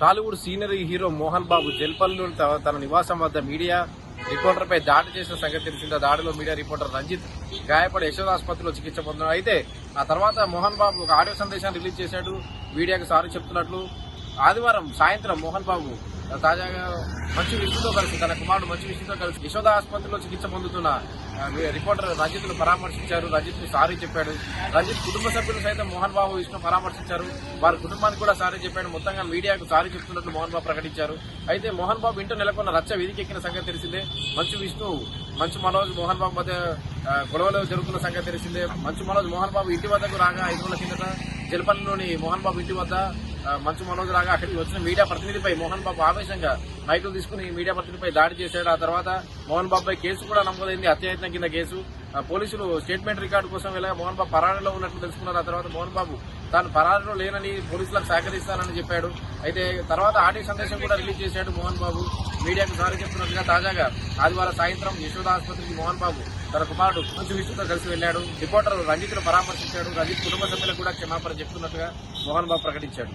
Tollywood senior hero Mohan Babu జల్పల్లిలో తన నివాసం వద్ద మీడియా రిపోర్టర్పై దాడి చేసిన సంగతి తెలిసింది. దాడిలో మీడియా రిపోర్టర్ రంజిత్ గాయపడి యశోద ఆసుపత్రిలో చికిత్స పొందుతున్నాడు. అయితే ఆ తర్వాత మోహన్ బాబు ఒక ఆడియో సందేశాన్ని రిలీజ్ చేశాడు. మీడియాకు సారీ చెప్తున్నట్లు. ఆదివారం సాయంత్రం మోహన్ బాబు తాజాగా మంచు విష్ణుతో కలిసి తన కుమారుడు మంచు విష్ణుతో కలిసి యశోద ఆసుపత్రిలో చికిత్స పొందుతున్న రిపోర్టర్ రంజిత్ ను పరామర్శించారు. రంజిత్ ని సారీ చెప్పాడు. రంజిత్ కుటుంబ సభ్యులు సైతం మోహన్ బాబు విష్ణు పరామర్శించారు. వారి కుటుంబానికి కూడా సారీ చెప్పాడు. మొత్తంగా మీడియాకు సారీ చెప్తున్నట్లు మోహన్ బాబు ప్రకటించారు. అయితే మోహన్ బాబు ఇంట్లో నెలకొన్న రచ్చ వీధికెక్కిన సంగతి తెలిసిందే. మంచు విష్ణు మంచు మనోజ్ మోహన్ బాబు మధ్య గొడవలు జరుగుతున్న సంగతి తెలిసిందే. మంచు మనోజ్ మోహన్ బాబు ఇంటి వద్దకు రాగా 5 రోజుల కిందట జలపల్లిలోని మోహన్ బాబు ఇంటి వద్ద మంచు మనోజ్ రాగా అక్కడికి వచ్చిన మీడియా ప్రతినిధిపై మోహన్ బాబు ఆవేశంగా మైకులు తీసుకుని మీడియా ప్రతినిధిపై దాడి చేశాడు. ఆ తర్వాత మోహన్ బాబుపై కేసు కూడా నమోదైంది. హత్యాయత్నం కింద కేసు. పోలీసులు స్టేట్మెంట్ రికార్డు కోసం వెళ్ళగా మోహన్ బాబు పరారీలో ఉన్నట్లు తెలుసుకున్నారు. ఆ తర్వాత మోహన్ బాబు తాను పరారీలో లేనని పోలీసులకు సహకరిస్తానని చెప్పాడు. అయితే తర్వాత ఆడియో సందేశం కూడా రిలీజ్ చేశాడు మోహన్ బాబు. మీడియాకు సారీ చెప్తున్నట్టుగా తాజాగా ఆదివారం సాయంత్రం యశోద ఆసుపత్రికి మోహన్ బాబు తన కుమారుడు మంచు విష్ణుతో కలిసి వెళ్లాడు. రిపోర్టర్ రంజిత్ ను పరామర్శించాడు. రంజిత్ కుటుంబ సభ్యులకు కూడా క్షమాపణ చెప్తున్నట్టుగా మోహన్ బాబు ప్రకటించాడు.